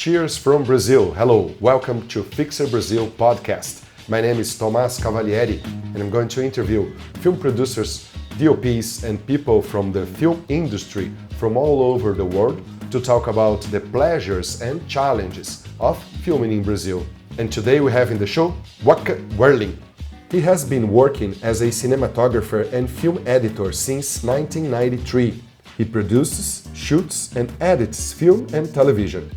Cheers from Brazil. Hello, welcome to Fixer Brazil podcast. My name is Tomás Cavalieri and I'm going to interview film producers, DOPs and people from the film industry from all over the world to talk about the pleasures and challenges of filming in Brazil. And today we have in the show Åke Wehrling. He has been working as a cinematographer and film editor since 1993. He produces, shoots and edits film and television.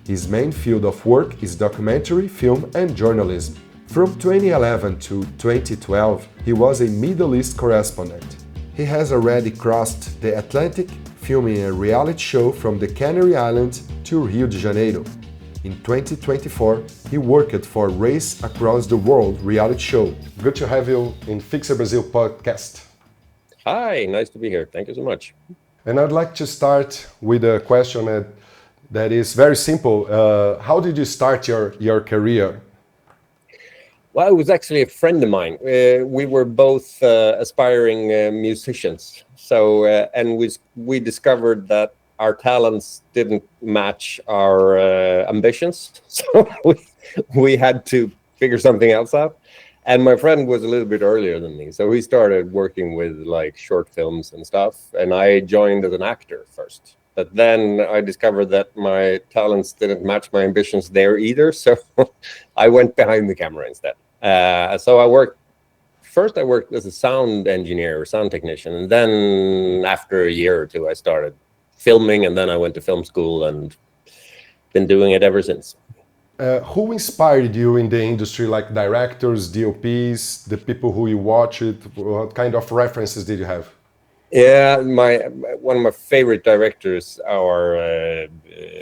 His main field of work is documentary, film and journalism. From 2011 to 2012, he was a Middle East correspondent. He has already crossed the Atlantic, filming a reality show from the Canary Islands to Rio de Janeiro. In 2024, he worked for Race Across the World reality show. Good to have you in Fixer Brazil podcast. Hi, nice to be here. Thank you so much. And I'd like to start with a question that is very simple. How did you start your career? Well, it was actually a friend of mine. We were both aspiring musicians. And we discovered that our talents didn't match our ambitions. So we had to figure something else out. And my friend was a little bit earlier than me. So he started working with like short films and stuff. And I joined as an actor first. But then I discovered that my talents didn't match my ambitions there either. So I went behind the camera instead. So I worked as a sound engineer or sound technician. And then after a year or two, I started filming, and then I went to film school and been doing it ever since. Who inspired you in the industry, like directors, DOPs, the people who you watch it? What kind of references did you have? Yeah, one of my favorite directors,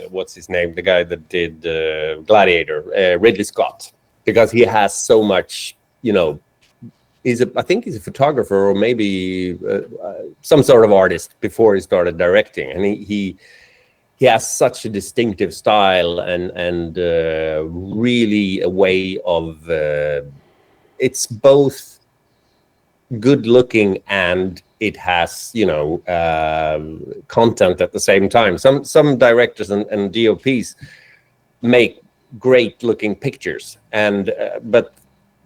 what's his name? The guy that did Gladiator, Ridley Scott, because he has so much, I think he's a photographer or maybe some sort of artist before he started directing, and he has such a distinctive style and really a way of it's both good looking and it has content at the same time. Some directors and DOPs make great looking pictures but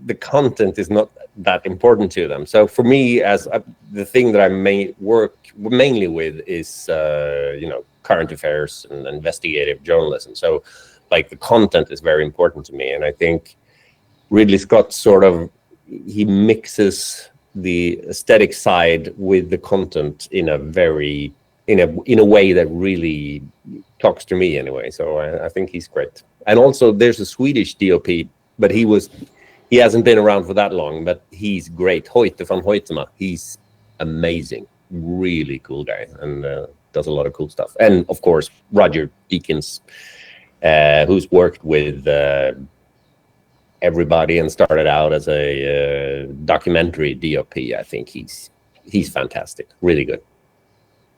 the content is not that important to them. So for me, the thing that I work mainly with is current affairs and investigative journalism. So like the content is very important to me, and I think Ridley Scott he mixes the aesthetic side with the content in a way that really talks to me anyway. So I think he's great. And also there's a Swedish DOP, but he hasn't been around for that long, but he's great. Hoyte van Hoytema, he's amazing, really cool guy, and does a lot of cool stuff. And of course, Roger Deakins, who's worked with everybody and started out as a documentary DOP. I think he's fantastic, really good.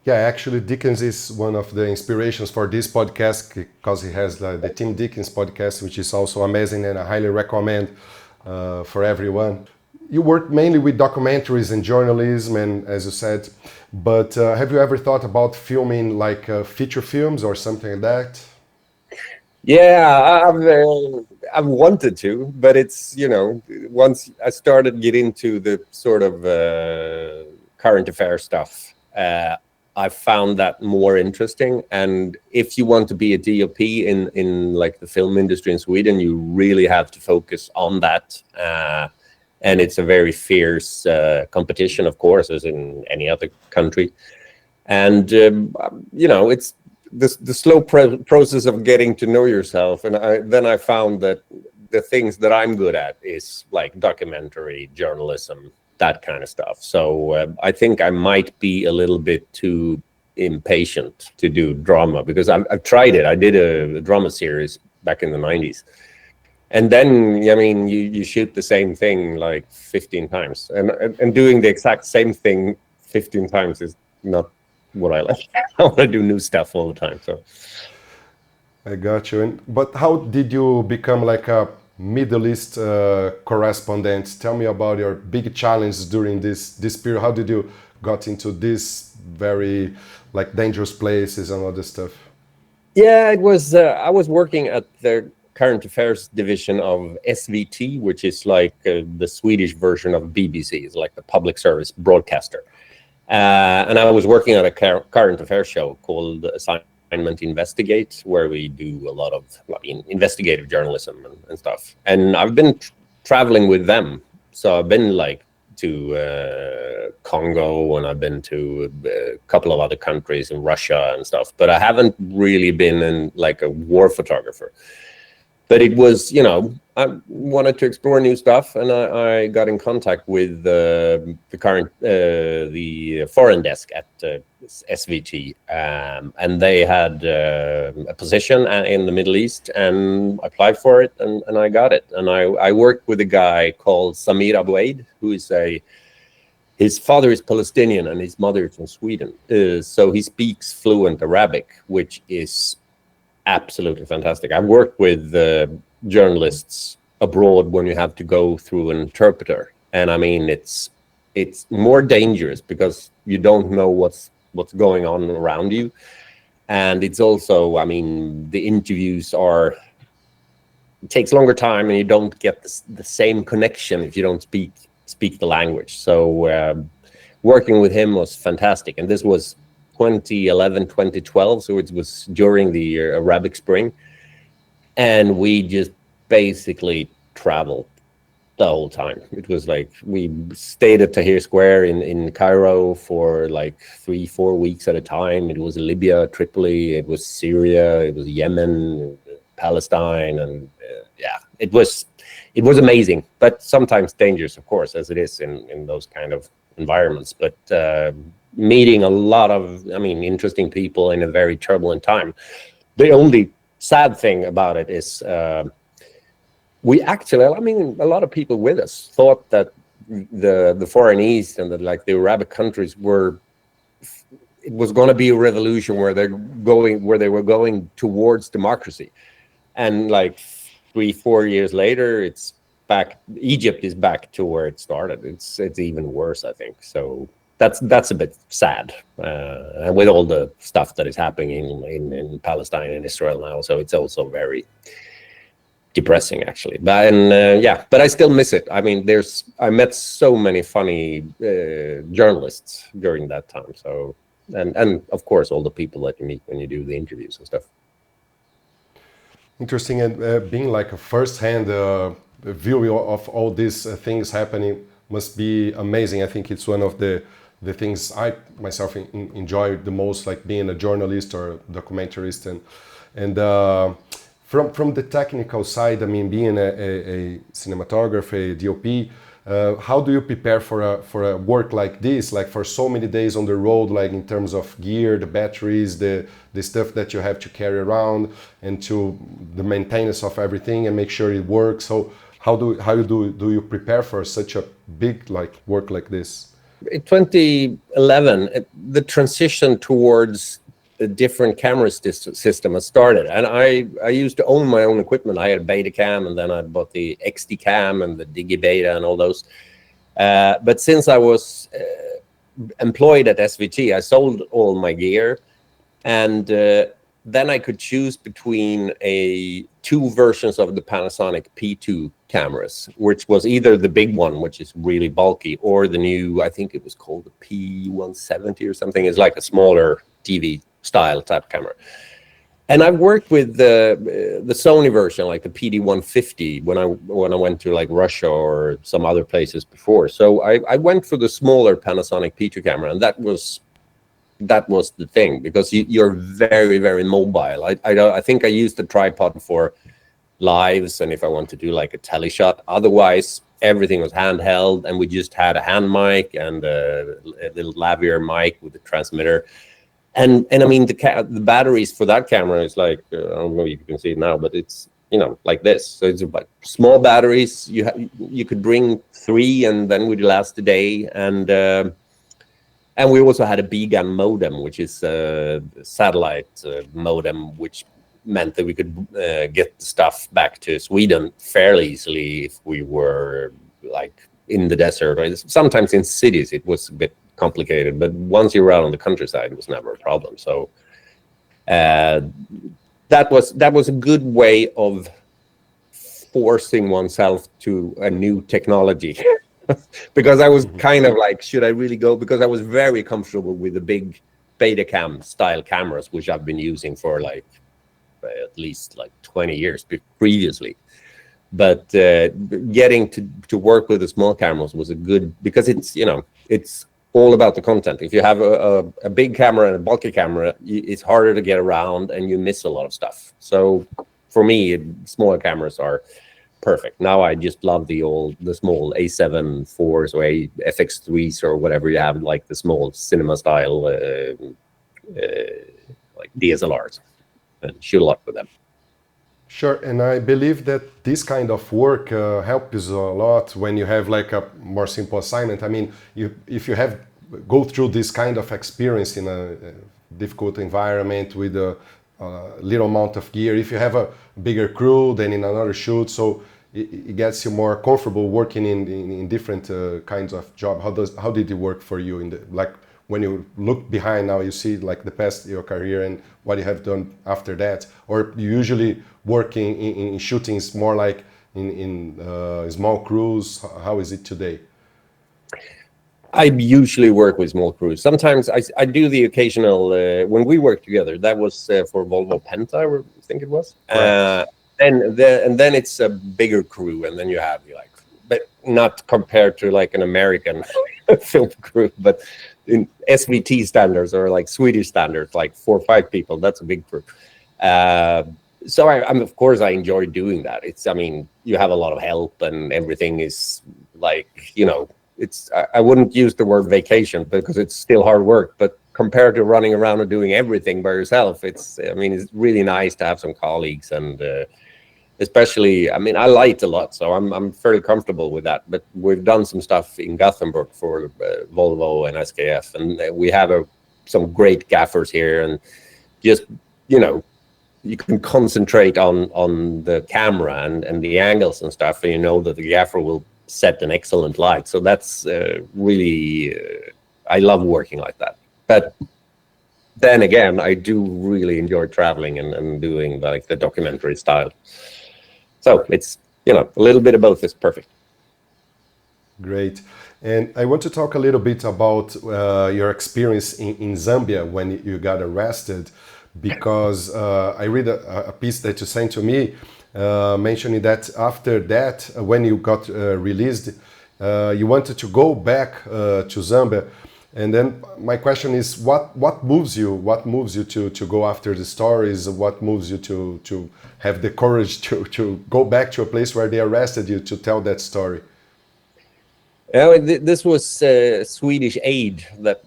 Yeah, actually, Deakins is one of the inspirations for this podcast because he has the Tim Deakins podcast, which is also amazing, and I highly recommend for everyone. You work mainly with documentaries and journalism, and as you said, but have you ever thought about filming like feature films or something like that? Yeah, I've wanted to, but it's, once I started getting into the sort of current affairs stuff, I found that more interesting. And if you want to be a DOP in like the film industry in Sweden, you really have to focus on that. And it's a very fierce competition, of course, as in any other country. And, it's the slow process of getting to know yourself. And then I found that the things that I'm good at is like documentary journalism, that kind of stuff. So I think I might be a little bit too impatient to do drama, because I've tried it. I did a drama series back in the 90s. And then, you shoot the same thing like 15 times. And doing the exact same thing 15 times is not what I like. I want to do new stuff all the time. So I got you. But how did you become like a Middle East correspondent? Tell me about your big challenges during this period. How did you got into this very like dangerous places and all this stuff? Yeah, it was. I was working at the current affairs division of SVT, which is like the Swedish version of BBC. It's like the public service broadcaster. And I was working on a current affairs show called Assignment Investigate, where we do a lot of investigative journalism and stuff. And I've been traveling with them. So I've been like to Congo, and I've been to a couple of other countries in Russia and stuff. But I haven't really been in like a war photographer. But it was, I wanted to explore new stuff, and I got in contact with the foreign desk at SVT, and they had a position in the Middle East, and I applied for it, and I got it. And I worked with a guy called Samir Abouaid, who is his father is Palestinian and his mother is from Sweden. So he speaks fluent Arabic, which is absolutely fantastic. I've worked with journalists abroad when you have to go through an interpreter, and I mean it's more dangerous because you don't know what's going on around you, and it's also, I mean, the interviews it takes longer time, and you don't get the same connection if you don't speak the language. So working with him was fantastic, and this was 2011, 2012, so it was during the Arabic Spring, and we just basically traveled the whole time. It was like we stayed at Tahrir Square in Cairo for like 3-4 weeks at a time. It was Libya, Tripoli, it was Syria, it was Yemen, Palestine, and it was amazing, but sometimes dangerous, of course, as it is in those kind of environments. But meeting a lot of, interesting people in a very turbulent time. The only sad thing about it is we actually, a lot of people with us thought that the Foreign East and the Arabic countries it was going to be a revolution where they were going towards democracy. And like 3-4 years later, it's back. Egypt is back to where it started. It's even worse, I think. So that's a bit sad, and with all the stuff that is happening in Palestine and Israel now, so it's also very depressing, actually. But I still miss it. I mean, I met so many funny journalists during that time. So and of course all the people that you meet when you do the interviews and stuff. Interesting, and being like a first-hand view of all these things happening must be amazing. I think it's one of the things I myself enjoy the most, like being a journalist or a documentarist, and from the technical side, I mean, being a cinematographer, a DOP, how do you prepare for a work like this, like for so many days on the road, like in terms of gear, the batteries, the stuff that you have to carry around, and to the maintenance of everything and make sure it works? So how do you prepare for such a big work like this? In 2011, the transition towards a different camera system has started, and I used to own my own equipment. I had a Betacam, and then I bought the XD Cam and the DigiBeta and all those. But since I was employed at SVT, I sold all my gear, and then I could choose between two versions of the Panasonic P2 cameras, which was either the big one, which is really bulky, or the new, I think it was called the P170 or something. It's like a smaller TV style type camera. And I've worked with the Sony version, like the PD150, when I went to like Russia or some other places before. So I went for the smaller Panasonic P2 camera, and that was the thing, because you're very, very mobile. I think I used the tripod for lives and if I want to do like a teleshot. Otherwise, everything was handheld, and we just had a hand mic and a little lavalier mic with a transmitter. And I mean, the batteries for that camera is like, I don't know if you can see it now, but it's, like this. So it's like small batteries. You could bring 3 and then would last a day. And we also had a BGAN modem, which is a satellite modem, which meant that we could get the stuff back to Sweden fairly easily if we were like in the desert. Or sometimes in cities it was a bit complicated, but once you were out on the countryside, it was never a problem. So that was a good way of forcing oneself to a new technology. Because I was kind of like, should I really go? Because I was very comfortable with the big Betacam style cameras, which I've been using for like at least like 20 years previously. But getting to work with the small cameras was a good, because it's, you know, it's all about the content. If you have a big camera and a bulky camera, it's harder to get around and you miss a lot of stuff. So for me, smaller cameras are perfect. Now I just love the small A7 4s or FX3s or whatever you have, like the small cinema style like DSLRs, and shoot a lot with them. Sure, and I believe that this kind of work helps a lot when you have like a more simple assignment. I mean, if you have go through this kind of experience in a difficult environment with a little amount of gear, if you have a bigger crew than in another shoot, so it gets you more comfortable working in different kinds of job. How did it work for you in the, like, when you look behind now, you see like the past your career and what you have done after that? Or you usually working in shootings more like in small crews? How is it today? I usually work with small crews. Sometimes I do the occasional, when we work together, that was for Volvo Penta, I think it was. Right. And then it's a bigger crew, and then you have like, but not compared to like an American film crew, but in SVT standards or like Swedish standards, like 4 or 5 people, that's a big crew. So I'm of course I enjoy doing that. It's, I mean, you have a lot of help and everything is like, you know, it's, I wouldn't use the word vacation because it's still hard work, but compared to running around and doing everything by yourself, it's, I mean, it's really nice to have some colleagues, and especially, I mean, I light a lot, so I'm fairly comfortable with that. But we've done some stuff in Gothenburg for Volvo and SKF, and we have some great gaffers here, and just, you know, you can concentrate on the camera and the angles and stuff, and you know that the gaffer will set an excellent light. So that's really, I love working like that. But then again, I do really enjoy traveling and doing like the documentary style. So it's, you know, a little bit of both is perfect. Great. And I want to talk a little bit about your experience in Zambia when you got arrested, because I read a piece that you sent to me mentioning that after that, when you got released, you wanted to go back to Zambia. And then my question is, what moves you? What moves you to go after the stories? What moves you to have the courage to go back to a place where they arrested you to tell that story? This was Swedish aid that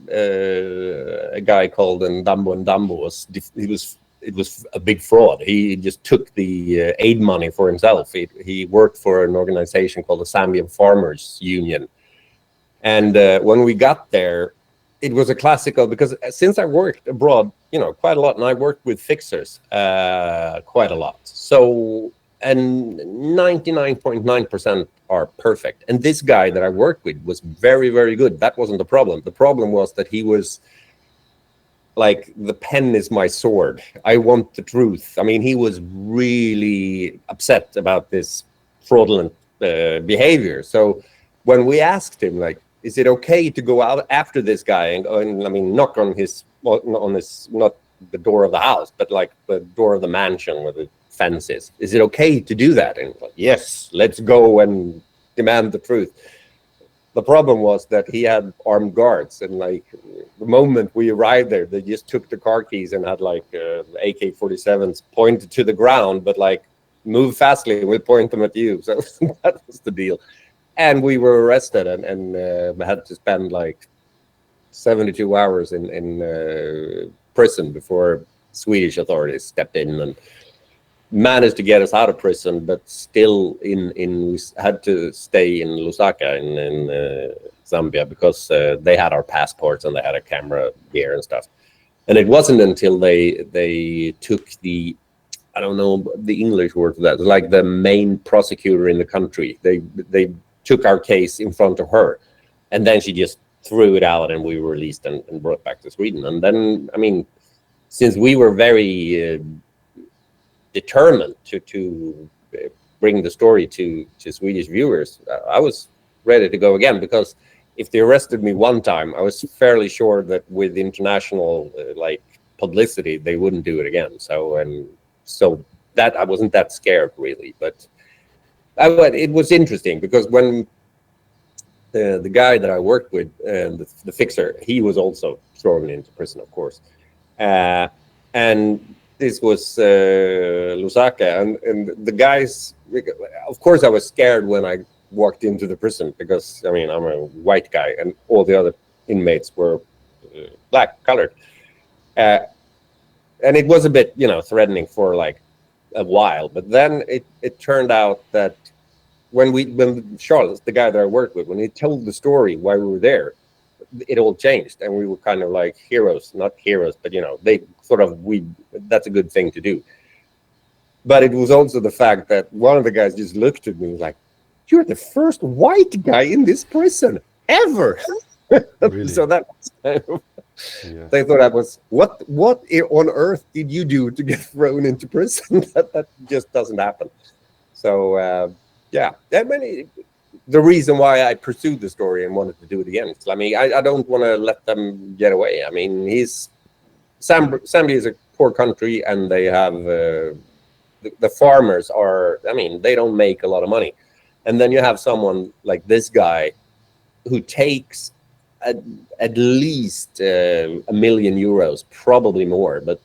a guy called Ndambo was. It was a big fraud. He just took the aid money for himself. He worked for an organization called the Zambian Farmers Union. And when we got there, it was a classical, because since I worked abroad, you know, quite a lot, and I worked with fixers quite a lot. So, and 99.9% are perfect. And this guy that I worked with was very, very good. That wasn't the problem. The problem was that he was like, the pen is my sword. I want the truth. I mean, he was really upset about this fraudulent behavior. So when we asked him, like, is it okay to go out after this guy and I mean, knock on his, not the door of the house, but like the door of the mansion where the fence is. Is it okay to do that? And like, yes, let's go and demand the truth. The problem was that he had armed guards, and like the moment we arrived there, they just took the car keys and had like AK-47s pointed to the ground, but like, move fastly, we'll point them at you. So that was the deal. And we were arrested and had to spend like 72 hours in prison before Swedish authorities stepped in and managed to get us out of prison, but still we had to stay in Lusaka in Zambia, because they had our passports and they had a camera here and stuff. And it wasn't until they took the, I don't know the English word for that, like the main prosecutor in the country, they took our case in front of her, and then she just threw it out and we were released and brought back to Sweden. And then, I mean, since we were very determined to bring the story to Swedish viewers, I was ready to go again, because if they arrested me one time, I was fairly sure that with international like publicity, they wouldn't do it again. So that I wasn't that scared really, but it was interesting because when the guy that I worked with, the fixer, he was also thrown into prison, of course, and this was Lusaka, and the guys. Of course, I was scared when I walked into the prison because I mean I'm a white guy and all the other inmates were black colored, and it was a bit threatening for like a while. But then it turned out that when Charles, the guy that I worked with, when he told the story why we were there, it all changed, and we were kind of like heroes, not heroes, but they sort of that's a good thing to do. But it was also the fact that one of the guys just looked at me and was like, "You're the first white guy in this prison ever." Really? So that was Yeah. they thought I was what on earth did you do to get thrown into prison? that just doesn't happen. So yeah, I mean, the reason why I pursued the story and wanted to do it again. I mean, I don't want to let them get away. I mean, Zambia is a poor country, and they have the farmers are. I mean, they don't make a lot of money, and then you have someone like this guy who takes at least €1 million, probably more, but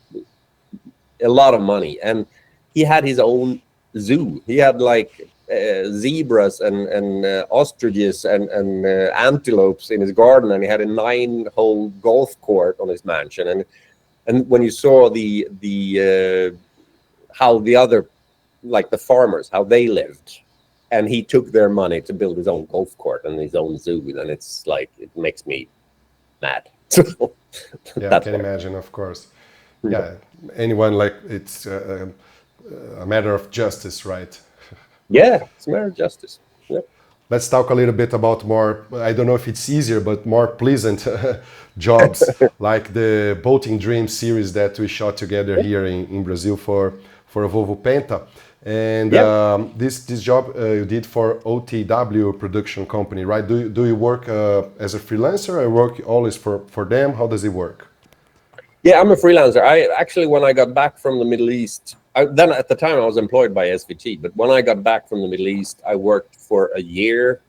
a lot of money. And he had his own zoo. He had like zebras and ostriches and antelopes in his garden, and he had a 9-hole golf court on his mansion. And when you saw the how the other, like the farmers, how they lived, and he took their money to build his own golf court and his own zoo, then it's like it makes me mad. Yeah, I can imagine, of course. Yeah, anyone, like, it's a matter of justice, right? Yeah, it's a matter of justice. Yeah. Let's talk a little bit about more, I don't know if it's easier, but more pleasant jobs, like the Boating Dream series that we shot together here in Brazil for a Volvo Penta. And this job you did for OTW production company, right? Do you work as a freelancer, or work always for them? How does it work? Yeah, I'm a freelancer. I actually, when I got back from the Middle East, then at the time I was employed by SVT, but when I got back from the Middle East, I worked for a year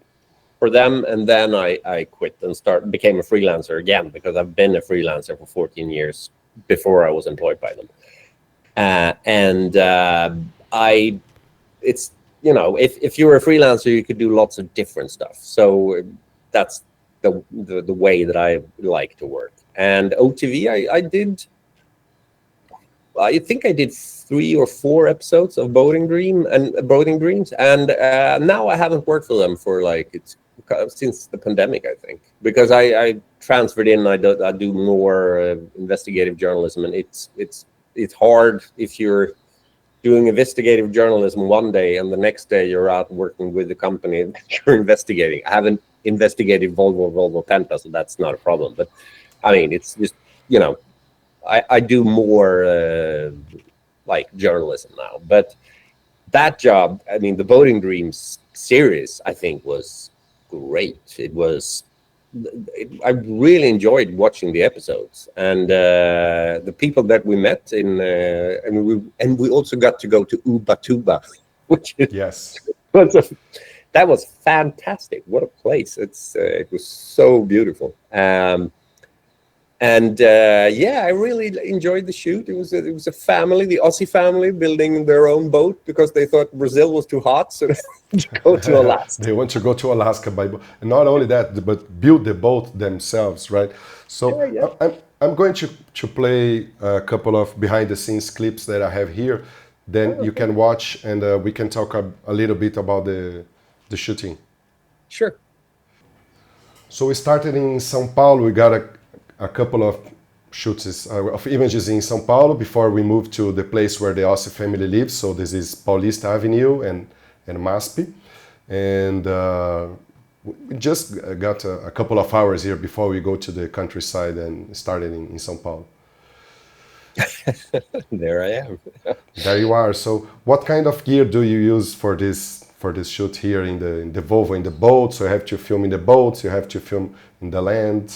for them, and then I quit and became a freelancer again, because I've been a freelancer for 14 years before I was employed by them. It's if you're a freelancer, you could do lots of different stuff. So that's the way that I like to work. And OTV, I think I did 3 or 4 episodes of Boating Dreams, and now I haven't worked for them for since the pandemic, I think, because I transferred in. I do more investigative journalism, and it's hard if you're doing investigative journalism one day and the next day you're out working with the company that you're investigating. I haven't investigated Volvo Penta, so that's not a problem. But I mean, it's just I do more like journalism now. But that job, I mean, the Boating Dreams series, I think was great. I really enjoyed watching the episodes, and the people that we met and we also got to go to Ubatuba, which that was fantastic. What a place! It was so beautiful. I really enjoyed the shoot. It was a family, the Aussie family, building their own boat because they thought Brazil was too hot, so they go to Alaska. They want to go to Alaska by boat, and not only that, but build the boat themselves, right? So I'm going to play a couple of behind-the-scenes clips that I have here. Then you can watch, and we can talk a little bit about the shooting. Sure. So we started in São Paulo. We got a couple of shoots of images in São Paulo before we moved to the place where the Aussie family lives. So this is Paulista Avenue and MASP. And we just got a couple of hours here before we go to the countryside and started in São Paulo. There I am. There you are. So what kind of gear do you use for this shoot here in the Volvo, in the boat? So you have to film in the boats, you have to film in the land.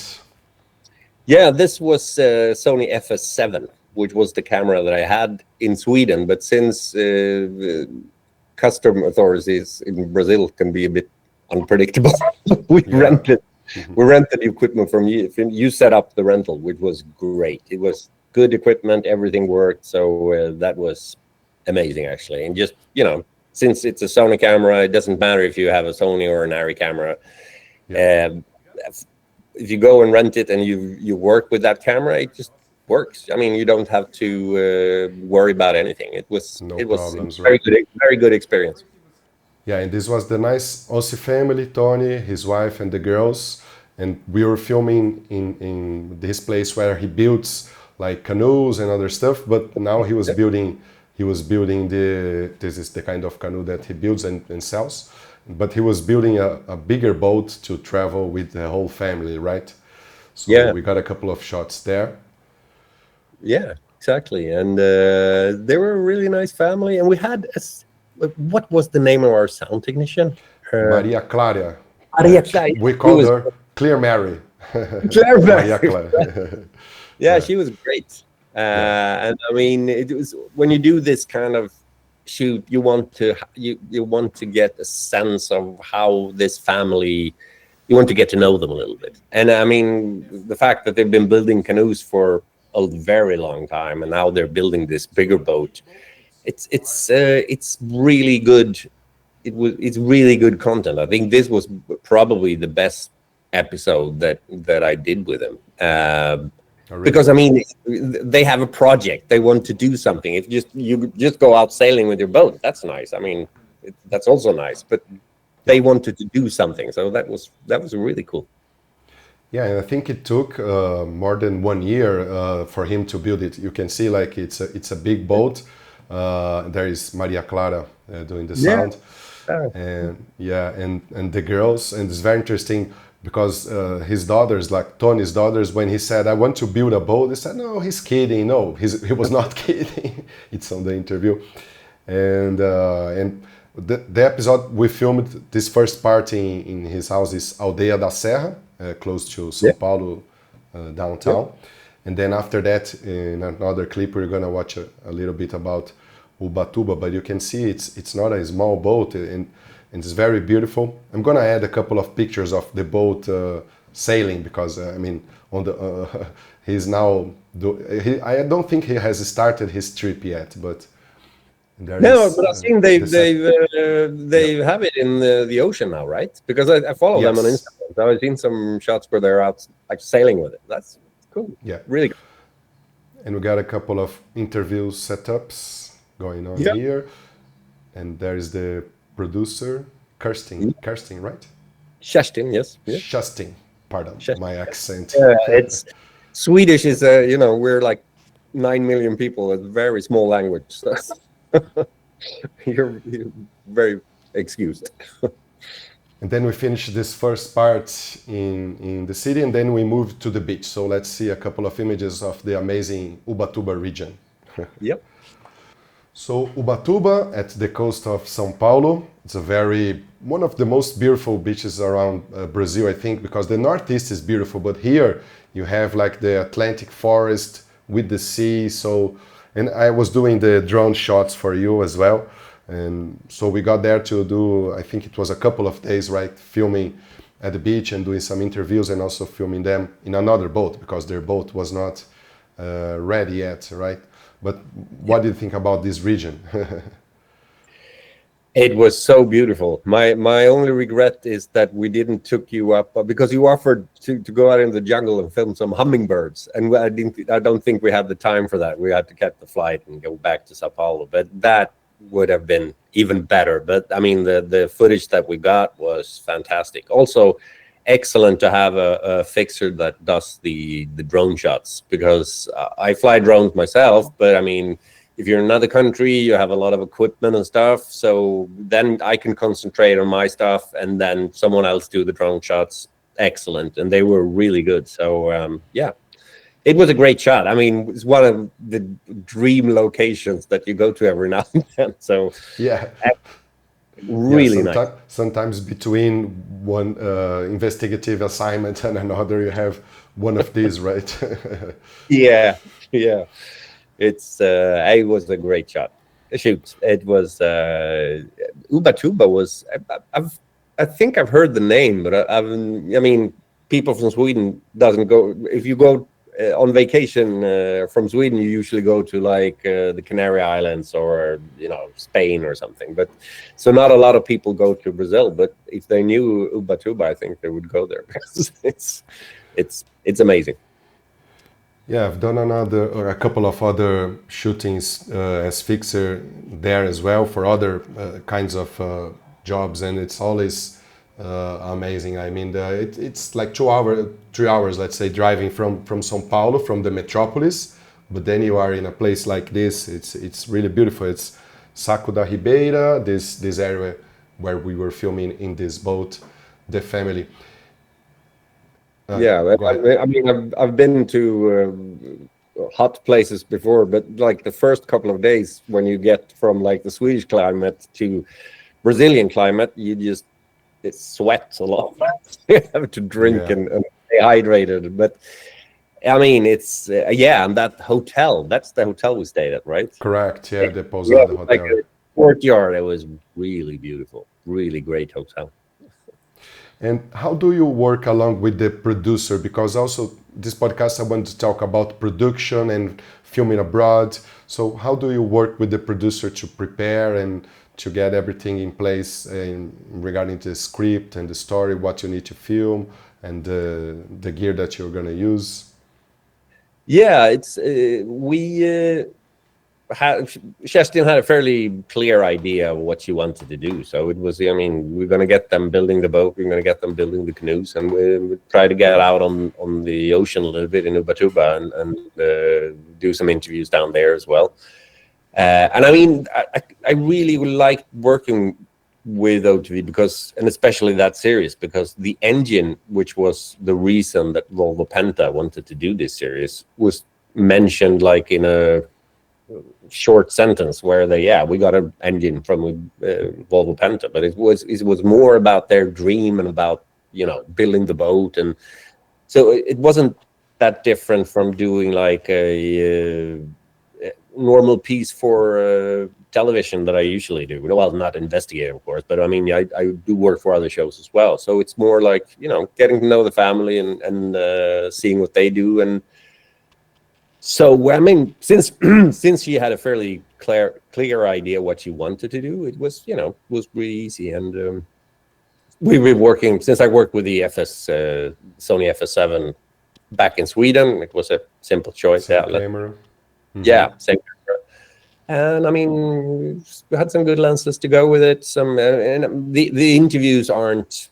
Yeah, this was Sony FS7, which was the camera that I had in Sweden. But since custom authorities in Brazil can be a bit unpredictable, we rented equipment from you. You set up the rental, which was great. It was good equipment, everything worked. So that was amazing, actually. And just, since it's a Sony camera, it doesn't matter if you have a Sony or an Arri camera. If you go and rent it and you work with that camera, it just works. I mean, you don't have to worry about anything. It was problems, very good experience. Yeah, and this was the nice Ossi family, Tony, his wife, and the girls. And we were filming in his place where he builds like canoes and other stuff. But now he was building this is the kind of canoe that he builds and sells. But he was building a bigger boat to travel with the whole family, right? So we got a couple of shots there. Yeah, exactly. And they were a really nice family. And we had, what was the name of our sound technician? Maria Clara. Maria Clara. We called her Clear Mary. Claire Maria Clara. Yeah, she was great. And I mean, it was, when you do this kind of shoot, you want to get a sense of how this family, you want to get to know them a little bit. And I mean, the fact that they've been building canoes for a very long time, and now they're building this bigger boat, it's really good. It's really good content. I think this was probably the best episode that I did with them. Really? Because I mean, they have a project. They want to do something. If you just go out sailing with your boat, that's nice. I mean, that's also nice. But they wanted to do something, so that was really cool. Yeah, and I think it took more than 1 year for him to build it. You can see like it's a big boat. There is Maria Clara doing the sound, and the girls, and it's very interesting. Because his daughters, like Tony's daughters, when he said, "I want to build a boat," they said, "No, he's kidding." No, he was not kidding. It's on the interview, and the episode we filmed this first part in his house is Aldeia da Serra, close to São Paulo, downtown, and then after that, in another clip, we're gonna watch a little bit about Ubatuba. But you can see it's not a small boat, and it's very beautiful. I'm gonna add a couple of pictures of the boat sailing because I mean, on the he's now. I don't think he has started his trip yet, but but I've seen they have it in the ocean now, right? Because I follow them on Instagram. So I've seen some shots where they're out like sailing with it. That's cool. Yeah, really good. And we got a couple of interview setups going on here, and there's the producer, Kerstin, right? Kerstin, yes. Kerstin, pardon my accent. It's Swedish is we're like 9 million people. It's a very small language. So you're very excused. And then we finish this first part in the city, and then we move to the beach. So let's see a couple of images of the amazing Ubatuba region. Yep. So Ubatuba at the coast of São Paulo, it's one of the most beautiful beaches around Brazil, I think, because the Northeast is beautiful, but here you have like the Atlantic forest with the sea. So, and I was doing the drone shots for you as well. And so we got there to do, I think it was a couple of days, right, filming at the beach and doing some interviews and also filming them in another boat because their boat was not ready yet, right? But what do you think about this region? It was so beautiful. My only regret is that we didn't took you up because you offered to go out in the jungle and film some hummingbirds, and I don't think we had the time for that. We had to catch the flight and go back to Sao Paulo, but that would have been even better. But I mean, the footage that we got was fantastic. Also, excellent to have a fixer that does the drone shots, because I fly drones myself, but I mean, if you're in another country, you have a lot of equipment and stuff, so then I can concentrate on my stuff and then someone else do the drone shots. Excellent. And they were really good. So it was a great shot. I mean, it's one of the dream locations that you go to every now and then. So Yeah. really nice. Sometimes between one investigative assignment and another, you have one of these, right? Yeah. It was a great shot. Shoot, it was Ubatuba was. I think I've heard the name, but I mean, people from Sweden doesn't go. If you go on vacation from Sweden, you usually go to like the Canary Islands or Spain or something. But so not a lot of people go to Brazil. But if they knew Ubatuba, I think they would go there because it's amazing. Yeah, I've done a couple of other shootings as fixer there as well for other kinds of jobs, and it's always amazing. I mean, it's like 3 hours, let's say, driving from São Paulo, from the metropolis, but then you are in a place like this. It's really beautiful. It's Saco da Ribeira, this area where we were filming in this boat, the family. Yeah, I mean, I've been to hot places before, but like the first couple of days when you get from like the Swedish climate to Brazilian climate, it sweats a lot. You have to drink and stay hydrated. But I mean, it's and that's the hotel we stayed at, right? Correct. Yeah, the Pousada Hotel. Like a courtyard. It was really beautiful, really great hotel. And how do you work along with the producer? Because also this podcast, I want to talk about production and filming abroad. So how do you work with the producer to prepare and to get everything in place regarding the script and the story, what you need to film and the gear that you're going to use? Yeah, Kerstin had a fairly clear idea of what she wanted to do. So it was, I mean, we're going to get them building the boat, we're going to get them building the canoes, and we try to get out on the ocean a little bit in Ubatuba and do some interviews down there as well. And I mean, I really liked working with OTV because, and especially that series, because the engine, which was the reason that Volvo Penta wanted to do this series, was mentioned like in a short sentence where we got an engine from Volvo Penta, but it was more about their dream and about building the boat, and so it wasn't that different from doing like a normal piece for television that I usually do. Well, not investigative, of course, but I mean, I do work for other shows as well. So it's more like getting to know the family and seeing what they do. And so I mean, since she had a fairly clear idea what she wanted to do, it was was really easy. And we've been working since I worked with the Sony FS7 back in Sweden. It was a simple choice. Same camera. Mm-hmm. Yeah, same camera. And I mean, we had some good lenses to go with it. And the interviews aren't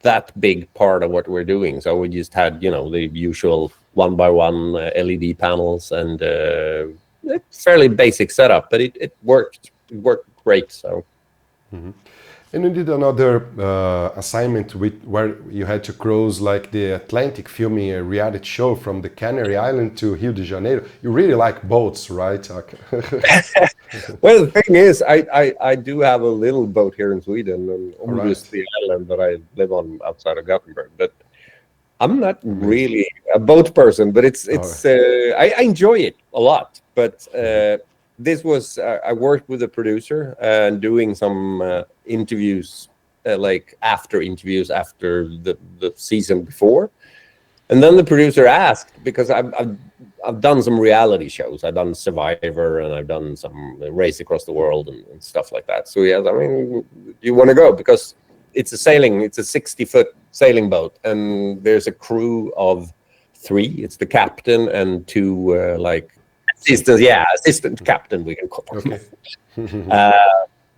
that big part of what we're doing. So we just had the usual 1x1 LED panels and fairly basic setup, but it worked. It worked great. So. Mm-hmm. And you did another assignment where you had to cruise like the Atlantic, filming a reality show from the Canary Islands to Rio de Janeiro. You really like boats, right? Well, the thing is, I do have a little boat here in Sweden, and almost the island that I live on outside of Gothenburg. But I'm not really a boat person, but I enjoy it a lot. But this was I worked with a producer and doing some interviews, like after the season before, and then the producer asked, because I've done some reality shows. I've done Survivor and I've done some Race Across the World and stuff like that. So I mean, do you want to go? Because it's a 60-foot sailing boat, and there's a crew of 3. It's the captain and 2 like assistants. Yeah, assistant captain, we can call them. Okay.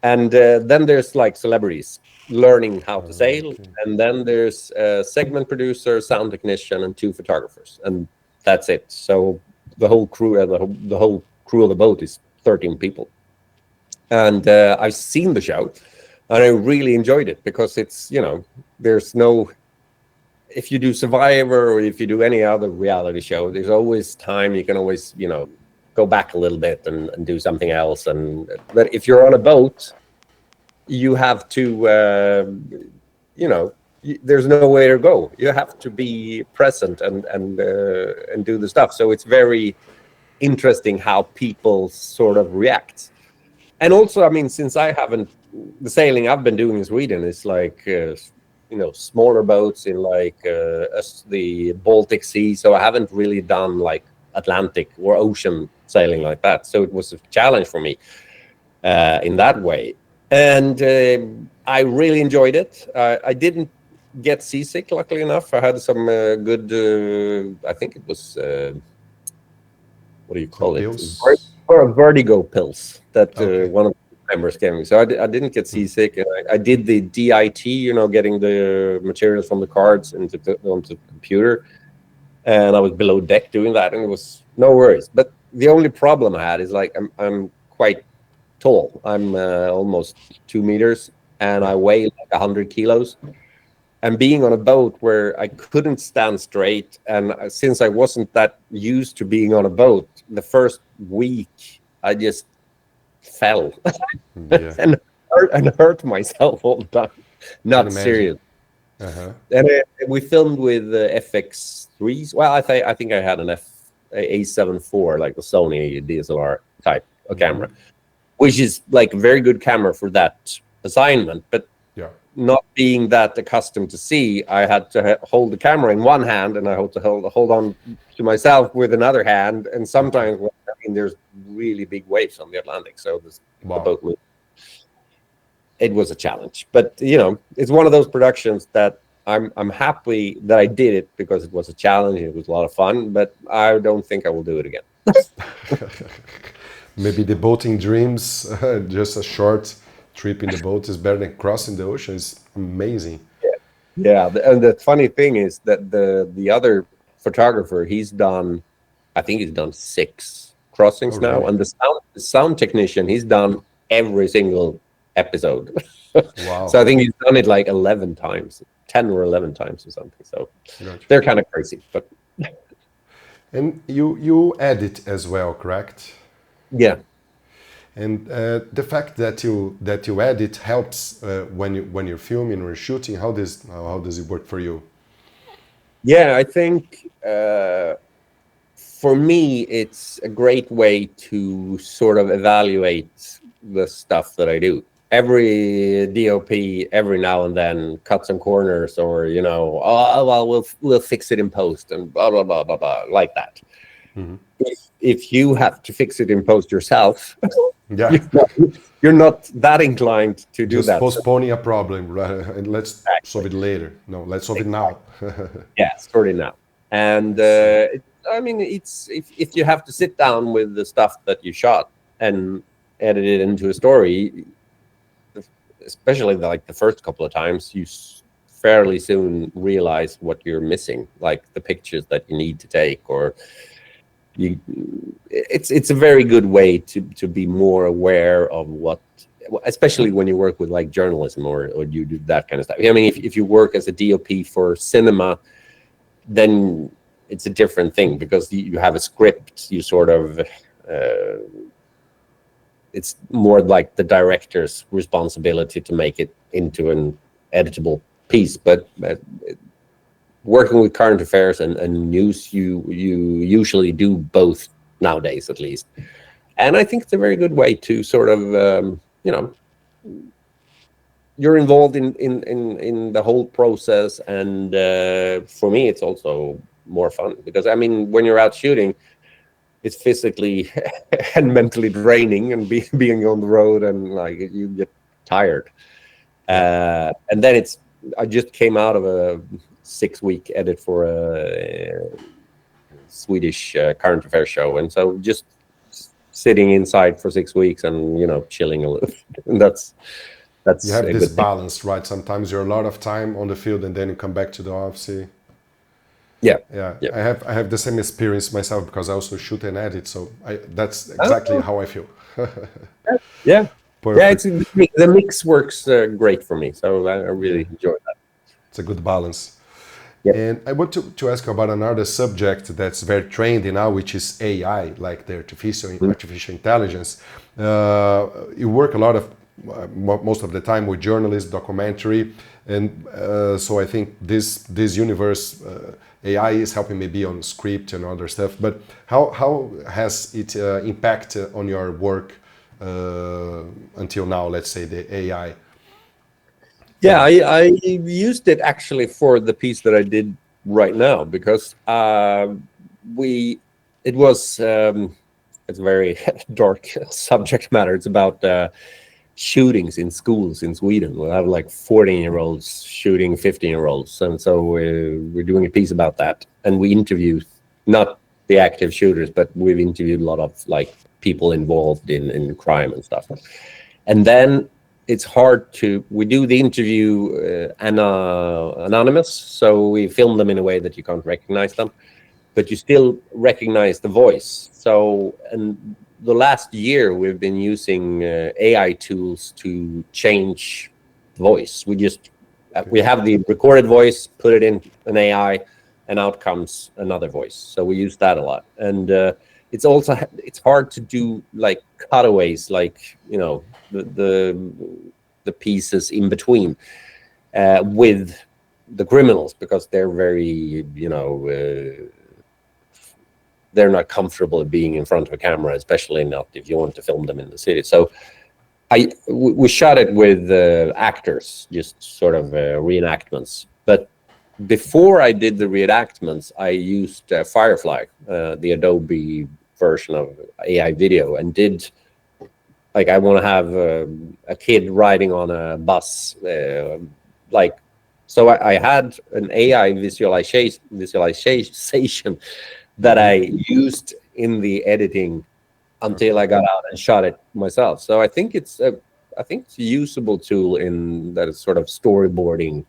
And then there's like celebrities learning how to sail, okay. And then there's a segment producer, sound technician, and 2 photographers, and that's it. So the whole crew, the whole crew of the boat is 13 people. And I've seen the show, and I really enjoyed it because it's there's no. if you do Survivor or if you do any other reality show, there's always time. You can always, go back a little bit and do something else. But if you're on a boat, you have to, there's nowhere to go. You have to be present and do the stuff. So it's very interesting how people sort of react. And also, I mean, since the sailing I've been doing in Sweden is like, smaller boats in like the Baltic Sea. So I haven't really done like Atlantic or ocean sailing like that. So it was a challenge for me in that way. And I really enjoyed it. I didn't get seasick, luckily enough. I had some good, I think it was, what do you call it? Vertigo pills that one of the members gave me. So I didn't get seasick. I did the DIT, getting the materials from the cards onto the computer. And I was below deck doing that, and it was no worries. But the only problem I had is like I'm quite tall. I'm almost 2 meters, and I weigh like 100 kilos. And being on a boat where I couldn't stand straight, and since I wasn't that used to being on a boat, the first week I just fell and hurt myself all the time. Not serious. And we filmed with FX3s. Well, I think I had an A7 IV, like the Sony DSLR type of camera, which is like a very good camera for that assignment. But not being that accustomed to sea, I had to hold the camera in one hand, and I had to hold on to myself with another hand. And sometimes, there's really big waves on the Atlantic, so the boat moved. It was a challenge, but it's one of those productions that I'm happy that I did it because it was a challenge. It was a lot of fun, but I don't think I will do it again. Maybe the boating dreams, just a short trip in the boat is better than crossing the ocean. It's amazing. Yeah. And the funny thing is that the other photographer, I think he's done 6 crossings now. Really? And the sound technician, he's done every single episode. Wow. So I think he's done it like 11 times, 10 or 11 times or something. So they're kind of crazy. But and you edit as well, correct? Yeah. And the fact that you edit helps when you're filming or shooting. How does it work for you? Yeah, I think for me it's a great way to sort of evaluate the stuff that I do. Every DOP every now and then cuts some corners, or we'll fix it in post and blah blah blah blah blah, like that. Mm-hmm. If you have to fix it in post yourself, you're not that inclined to do that. Just postponing a problem, right? And let's solve it later. No, let's solve it now. Sort it now. And it's if you have to sit down with the stuff that you shot and edit it into a story, especially like the first couple of times, you fairly soon realize what you're missing, like the pictures that you need to take, or it's a very good way to be more aware of what, especially when you work with like journalism or you do that kind of stuff. I mean, if you work as a DOP for cinema, then it's a different thing, because you have a script. You sort of it's more like the director's responsibility to make it into an editable piece. But working with current affairs and news, you usually do both nowadays, at least. And I think it's a very good way to sort of, you're involved in the whole process. And for me, it's also more fun, because I mean, when you're out shooting, it's physically and mentally draining, and being on the road, and like you get tired. And then I just came out of a 6-week edit for a Swedish current affairs show, and so just sitting inside for 6 weeks and chilling a little. And that's you have this balance, right? Sometimes you're a lot of time on the field, and then you come back to the office. Yeah. I have the same experience myself, because I also shoot and edit, so that's exactly how I feel. Yeah. Perfect. The mix works great for me, so I really enjoy that. It's a good balance. Yep. And I want to ask you about another subject that's very trendy now, which is AI, like the artificial intelligence. You work a lot of most of the time with journalists, documentary, and so I think this universe, AI is helping maybe on script and other stuff. But how has it impact on your work until now? Let's say the AI. Yeah, I used it actually for the piece that I did right now, because it was it's a very dark subject matter. It's about shootings in schools in Sweden. We have like 14-year-olds shooting 15-year-olds, and so we're doing a piece about that. And we interview not the active shooters, but we've interviewed a lot of like people involved in crime and stuff. And then it's hard we do the interview anonymous, so we film them in a way that you can't recognize them, but you still recognize the voice. So, and the last year we've been using AI tools to change the voice. We have the recorded voice, put it in an AI, and out comes another voice. So we use that a lot. And it's hard to do like cutaways, like, you know, the pieces in between with the criminals, because they're very, you know, they're not comfortable being in front of a camera, especially not if you want to film them in the city. So we shot it with actors, just sort of reenactments. But before I did the reenactments, I used Firefly, the Adobe version of AI video, and did, like, I want to have a kid riding on a bus, like, so I had an AI visualization that I used in the editing until I got out and shot it myself. So I think it's a usable tool in that is sort of storyboarding,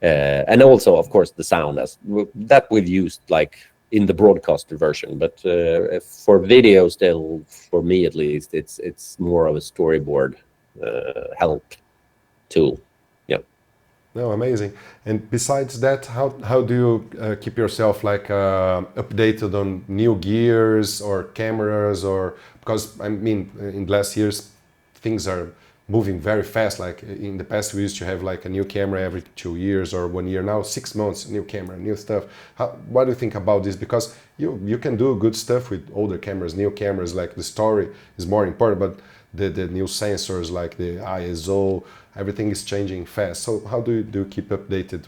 and also, of course, the sound that we've used like in the broadcaster version. But for video, still, for me at least, it's more of a storyboard help tool. Yeah. No, amazing. And besides that, how do you keep yourself like updated on new gears or cameras? Or because I mean, in the last years, things are moving very fast. Like in the past, we used to have like a new camera every 2 years or 1 year. Now 6 months, new camera, new stuff. What do you think about this? Because you can do good stuff with older cameras, new cameras. Like the story is more important, but the new sensors like the ISO, everything is changing fast. So how do you keep updated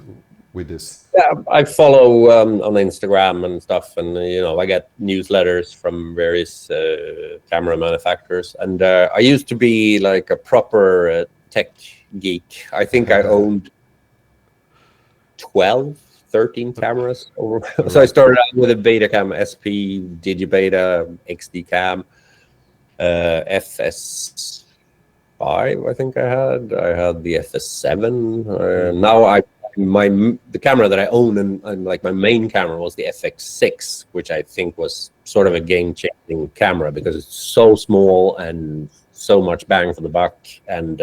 with this? Yeah, I follow on Instagram and stuff, and you know, I get newsletters from various camera manufacturers. And I used to be like a proper tech geek. I think I owned 12, 13 cameras. So I started out with a Betacam SP, Digibeta, XD Cam, FS5, I think I had the FS7. Now the camera that I own and like my main camera was the FX6, which I think was sort of a game-changing camera because it's so small and so much bang for the buck, and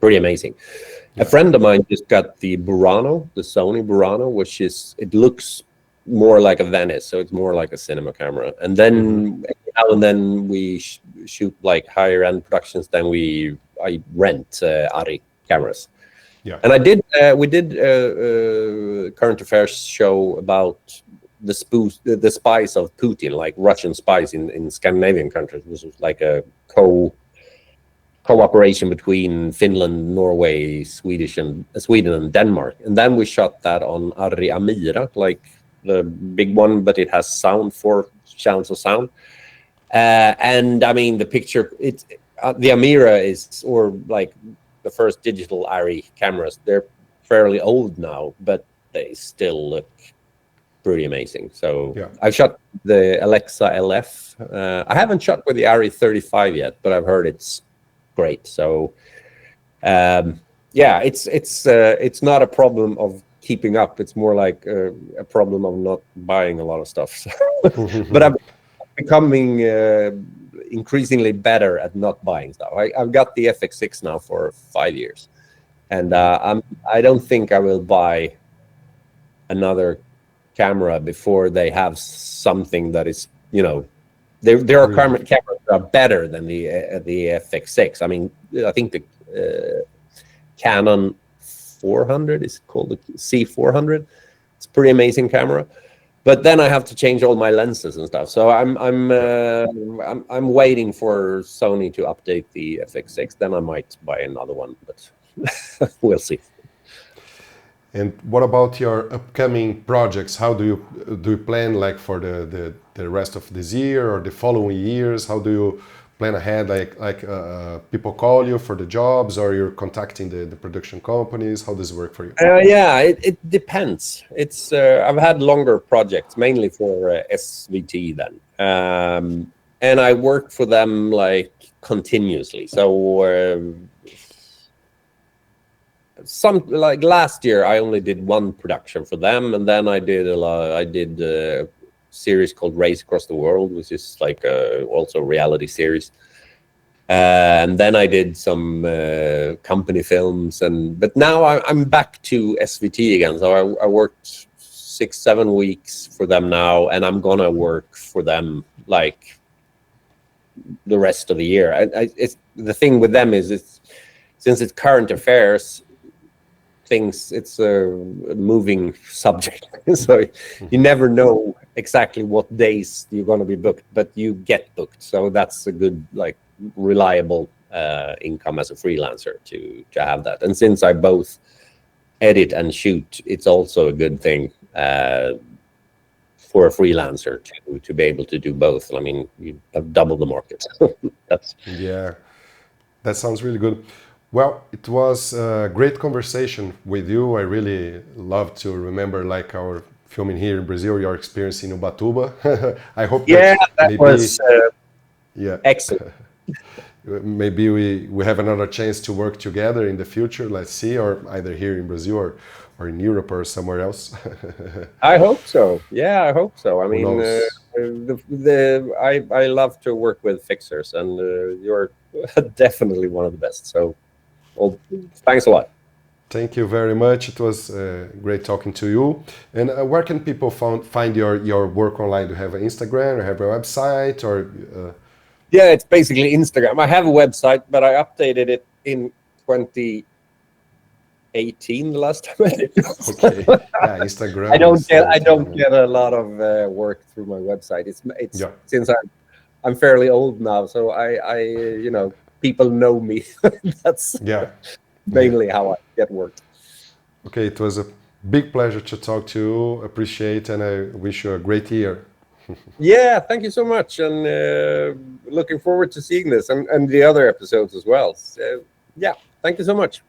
pretty amazing. Yeah. A friend of mine just got the Burano, the Sony Burano, which it looks more like a Venice, so it's more like a cinema camera. And then now and then we shoot like higher end productions. Then I rent Ari cameras. Yeah. And we did a current affairs show about the spies of Putin, like Russian spies in Scandinavian countries. This was like a cooperation between Finland, Norway, Sweden and Denmark. And then we shot that on Ari Amira, like the big one, but it has sound, 4 channels of sound. And I mean, the picture, the Amira is, or like the first digital Ari cameras, they're fairly old now, but they still look pretty amazing. So yeah. I've shot the Alexa LF. I haven't shot with the Ari 35 yet, but I've heard it's great. So yeah, it's not a problem of keeping up. It's more like a problem of not buying a lot of stuff. So but I'm becoming increasingly better at not buying stuff. I've got the FX6 now for 5 years, and I don't think I will buy another camera before they have something that is, there are cameras that are better than the FX6. I mean, I think the Canon 400 is called the C400. It's a pretty amazing camera, but then I have to change all my lenses and stuff. So I'm waiting for Sony to update the FX6. Then I might buy another one, but we'll see. And what about your upcoming projects? How do you plan, like, for the rest of this year or the following years? How do you plan ahead? Like people call you for the jobs, or you're contacting the production companies? How does it work for you? Yeah, it depends. It's I've had longer projects, mainly for SVT then, and I work for them like continuously. So. Like last year, I only did one production for them, and then I did a series called Race Across the World, which is like also a reality series. And then I did some company films, but now I'm back to SVT again. So I worked 6-7 weeks for them now, and I'm gonna work for them like the rest of the year. It's the thing with them is since it's current affairs. It's a moving subject, so you never know exactly what days you're going to be booked, but you get booked. So that's a good, like, reliable income as a freelancer to have that. And since I both edit and shoot, it's also a good thing for a freelancer to be able to do both. I mean, you have double the market. Yeah, that sounds really good. Well, it was a great conversation with you. I really love to remember, like, our filming here in Brazil, your experience in Ubatuba. I hope that maybe, was excellent. Maybe we have another chance to work together in the future. Let's see, or either here in Brazil or in Europe or somewhere else. I hope so. Yeah, I hope so. I mean, I love to work with fixers, and you're definitely one of the best. So. Well, thanks a lot. Thank you very much. It was great talking to you. And where can people find your work online? Do you have an Instagram, or have a website, or? Yeah, it's basically Instagram. I have a website, but I updated it in 2018. The last time I did it. Okay. Yeah, Instagram. I don't get a lot of work through my website. It's since I'm fairly old now, so I people know me. That's mainly how I get work. Okay, it was a big pleasure to talk to you. Appreciate, and I wish you a great year. Yeah, thank you so much, and looking forward to seeing this and the other episodes as well. So, yeah, thank you so much.